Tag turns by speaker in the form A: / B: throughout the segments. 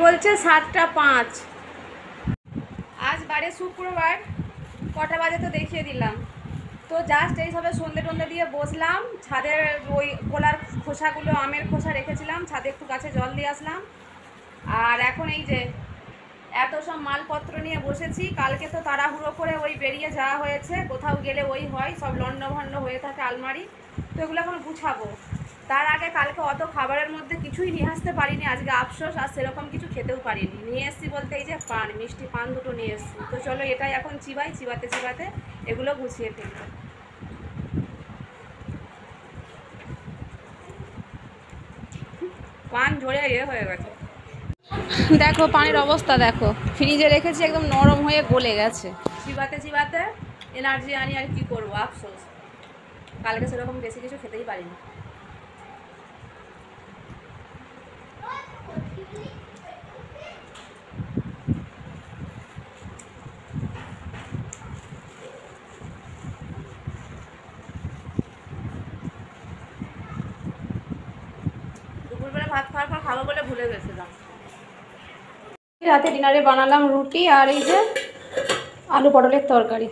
A: বলছে 7টা 5। আজ বারে শুক্রবার, কটা বাজে তো দেখিয়ে দিলাম। তো জাস্ট এইসবে সন্ধে টন্ধে দিয়ে বসলাম ছাদে। ওই কলার খোসাগুলো, আমের খোসা রেখেছিলাম ছাদে, একটু গাছে জল দিয়ে আসলাম। আর এখন এই যে এত সব মালপত্র নিয়ে বসেছি। কালকে তো তাড়াহুড়ো করে ওই বেরিয়ে যাওয়া হয়েছে, কোথাও গেলে ওই হয় সব লণ্ডভণ্ড হয়ে থাকে আলমারি। তো এগুলো এখন গুছাবো। তার আগে কালকে অত খাবারের মধ্যে কিছুই নিয়ে আসতে পারিনি, আজকে আফসোস। আর সেরকম কিছু খেতেও পারিনি। নিয়ে এসছি বলতে এই যে পান, মিষ্টি পান দুটো নিয়ে এসছি। তো চলো এটাই এখন চিবাই, চিবাতে এগুলো গুছিয়ে ফেলবো। পান ঝরে হয়ে গেছে। দেখো পানির অবস্থা দেখো, ফ্রিজে রেখেছি একদম নরম হয়ে গলে গেছে। চিবাতে এনার্জি আনি, আর কি করবো, আফসোস। কালকে সেরকম বেশি কিছু খেতেই পারিনি। দুপুরবেলা ভাত খাওয়ার পর খাবো বলে ভুলে গেছিলাম। রাতে ডিনারে বানালাম রুটি আর এই যে আলু পটলের তরকারি।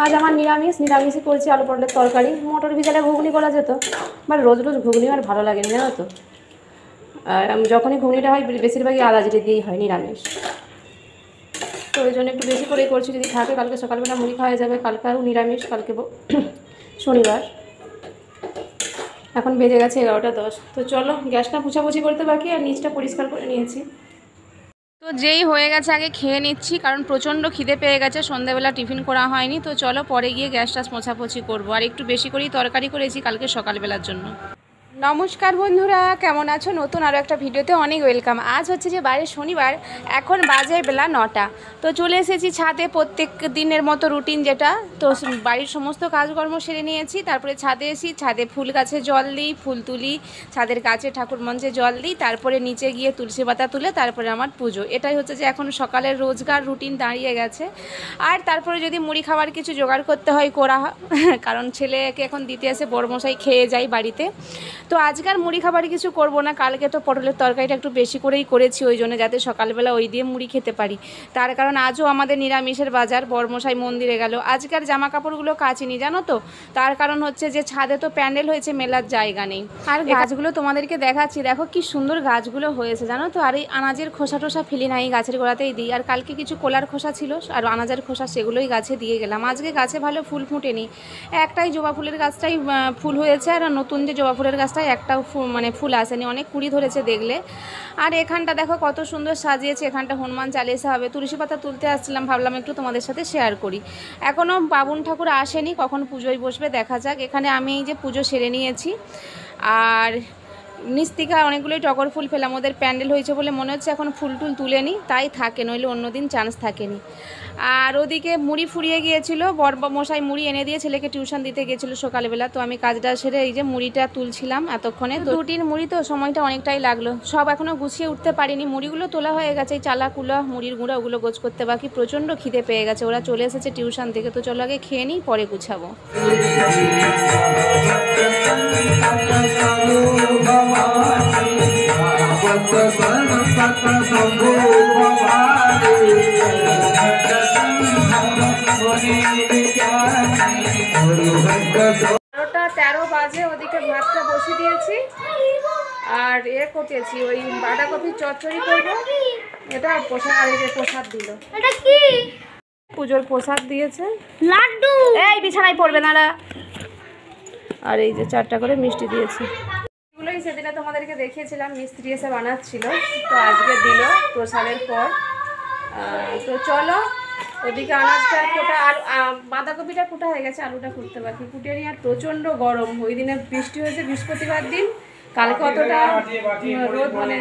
A: আজ আমার নিরামিষই করেছি, আলু পটলের তরকারি। মটর ভিজালে ঘুগনি করা যেত, বাট রোজ রোজ ঘুগনি আর ভালো লাগে না, জানো তো। আর যখনই ঘুগনিটা হয় বেশিরভাগই আদা জিরে দিয়েই হয়, নিরামিষ। তো ওই জন্য একটু বেশি করেই করছি, যদি থাকে কালকে সকালবেলা মুড়ি খাওয়া যাবে। কালকেও নিরামিষ, কালকে শনিবার। এখন বেজে গেছে 11টা 10। তো চলো গ্যাসটা পুছাপুছি করতে বাকি, আর নিচটা পরিষ্কার করে নিয়েছি। তো যেই হয়ে গেছে আগে খেয়ে নিচ্ছি, কারণ প্রচণ্ড খিদে পেয়ে গেছে। সন্ধ্যাবেলা টিফিন করা হয়নি। তো চলো পরে গিয়ে গ্যাসটা মোছাপুছি করবো। আর একটু বেশি করেই তরকারি করেছি কালকে সকালবেলার জন্য। নমস্কার বন্ধুরা, কেমন আছো? নতুন আরও একটা ভিডিওতে অনেক ওয়েলকাম। আজ হচ্ছে যে বাইরে শনিবার, এখন বাজে বেলা 9টা। তো চলে এসেছি ছাদে, প্রত্যেক দিনের মতো রুটিন যেটা। তো বাড়ির সমস্ত কাজকর্ম সেরে নিয়েছি, তারপরে ছাদে এসি, ছাদে ফুল গাছে জল দিই, ফুল তুলি, ছাদের কাছে ঠাকুর মঞ্চে জল দিই, তারপরে নিচে গিয়ে তুলসী পাতা তুলে তারপরে আমার পুজো। এটাই হচ্ছে যে এখন সকালের রোজগার রুটিন দাঁড়িয়ে গেছে। আর তারপরে যদি মুড়ি খাবার কিছু জোগাড় করতে হয় করা, কারণ ছেলেকে এখন দিতে আসে, বড়মশাই খেয়ে যায় বাড়িতে। তো আজকাল মুড়ি খাবার কিছু করব না। কালকে তো পটলের তরকারিটা একটু বেশি করেই করেছি, ওই জন্য যাতে সকালবেলা ওই দিয়ে মুড়ি খেতে পারি। তার কারণ আজও আমাদের নিরামিষের বাজার, বড়মশাই মন্দিরে গেল। আজকের জামা কাপড়গুলো কাচিনি, জানো তো। তার কারণ হচ্ছে যে ছাদে তো প্যান্ডেল হয়েছে, মেলার জায়গা নেই। আর গাছগুলো তোমাদেরকে দেখাচ্ছি, দেখো কি সুন্দর গাছগুলো হয়েছে, জানো তো। আর এই আনাজের খোসা টোসা ফেলি না, এই গাছের গোড়াতেই দিই। আর কালকে কিছু কোলার খোসা ছিল আর আনাজের খোসা, সেগুলোই গাছে দিয়ে গেলাম। আজকে গাছে ভালো ফুল ফুটেনি, একটাই জবা ফুলের গাছটাই ফুল হয়েছে। আর নতুন যে জবা ফুলের গাছটাই একটাও ফুল আসেনি, অনেক কুড়ি ধরেছে দেখলে। আর এখানটা দেখো কত সুন্দর সাজিয়েছে, এখানটা হনুমান চালিসা হবে। তুলসী পাতা তুলতে আসছিলাম, ভাবলাম একটু তোমাদের সাথে শেয়ার করি। এখনও বাবুন ঠাকুর আসেনি, কখন পুজোয় বসবে দেখা যাক। এখানে আমি এই যে পুজো সেরে নিয়েছি। আর নিচ থেকে অনেকগুলোই টগর ফুল ফেলাম, ওদের প্যান্ডেল হয়েছে বলে মনে হচ্ছে এখন ফুল টুল তুলেনি, তাই থাকে, নইলে অন্যদিন চান্স থাকেনি। আর ওদিকে মুড়ি ফুরিয়ে গিয়েছিল, মশাই মুড়ি এনে দিয়ে ছেলেকে টিউশন দিতে গিয়েছিল সকালবেলা। তো আমি কাজটা সেরে এই যে মুড়িটা তুলছিলাম এতক্ষণে। 2 মুড়ি তো সময়টা অনেকটাই লাগলো, সব এখনও গুছিয়ে উঠতে পারিনি। মুড়িগুলো তোলা হয়ে গেছে, এই চালা কুলা মুড়ির গুঁড়া ওগুলো গোছ করতে বাকি। প্রচণ্ড খিদে পেয়ে গেছে, ওরা চলে এসেছে টিউশন থেকে। তো চলো আগে খেয়ে নিই, পরে গুছাবো। বারোটা 13 বাজে, ওদিকে ভাতটা বসিয়ে দিয়েছি। আর করতেছি ওই বাঁধাকপির চচ্চড়ি করবো। এটা প্রসাদ, আর এই যে প্রসাদ দিল, এটা কি পুজোর প্রসাদ দিয়েছে, লাড্ডু। এই বিছানায় পড়বে না। আর এই যে 4টা করে মিষ্টি দিয়েছে। এগুলোই সেদিনে তোমাদেরকে দেখিয়েছিলাম, মিস্ত্রি এসে বানাচ্ছিল। তো আজকে দিল প্রসাদের পর। তো চলো ওদিকে আনাজটা কোটা, আর বাঁধাকপিটা কোটা হয়ে গেছে, আলুটা কুটতে বাকি, কুটে নিয়ে। আর প্রচণ্ড গরম, ওই দিনে বৃষ্টি হয়েছে বৃহস্পতিবার দিন, কালকে অতটা রোদ, মানে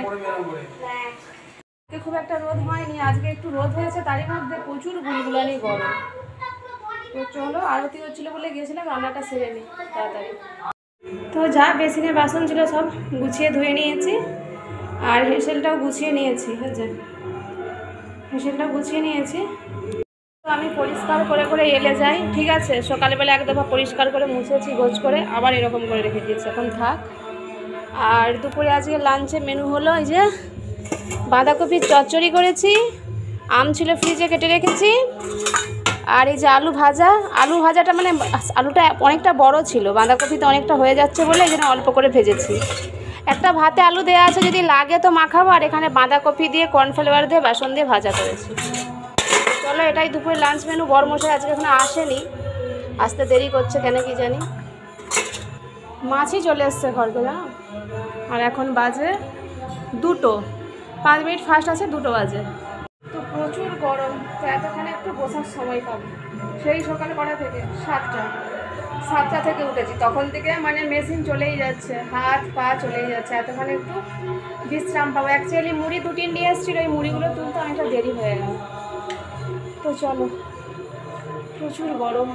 A: খুব একটা রোদ হয়নি, আজকে একটু রোদ হয়েছে, তারই মধ্যে প্রচুর গুলগুলানি গরম। তো চলো, আরতি হচ্ছিলো বলে গিয়েছিলাম, রান্নাটা সেরে নিই তাড়াতাড়ি। তো যা বেসিনে বাসন ছিল সব গুছিয়ে ধুয়ে নিয়েছি। আর হেসেলটাও গুছিয়ে নিয়েছি, হ্যাঁ হেসেলটাও গুছিয়ে নিয়েছি। তো আমি পরিষ্কার করে করে এলে যাই, ঠিক আছে। সকালবেলা এক দফা পরিষ্কার করে মুছেছি গোছ করে, আবার এরকম করে রেখে দিয়েছি, এখন থাক। আর দুপুরে আজকে লাঞ্চে মেনু হলো এই যে বাঁধাকপির চচ্চড়ি করেছি, আম ছিল ফ্রিজে কেটে রেখেছি, আর এই যে আলু ভাজাটা মানে আলুটা অনেকটা বড় ছিল, বাঁধাকপিতে অনেকটা হয়ে যাচ্ছে বলে এই জন্য অল্প করে ভেজেছি। একটা ভাতে আলু দেওয়া আছে, যদি লাগে তো মাখাবো, আর এখানে বাঁধাকপি দিয়ে কর্নফ্লাওয়ার দিয়ে বেসন দিয়ে ভাজা করেছি। চলো এটাই দুপুরে লাঞ্চ মেনু। বড়মশাই আজকে এখনো আসেনি, আসতে দেরি করছে কেন কি জানি। মাছই চলে এসছে ঘরকে না। আর এখন বাজে 2টো, 5 মিনিট ফাস্ট আছে, 2টো বাজে। তো প্রচুর গরম, তো এতক্ষণে একটু বসার সময় পাবো। সেই সকাল কটা থেকে 7টা থেকে উঠেছি, তখন থেকে মানে মেশিন চলেই যাচ্ছে, হাত পা চলেই যাচ্ছে। এতক্ষণে একটু বিশ্রাম পাবো। অ্যাকচুয়ালি মুড়ি 2-3 নিয়ে এসেছিলো, ওই মুড়িগুলো তুলতে অনেকটা দেরি হয়ে গেল। তো চলো, প্রচুর গরম।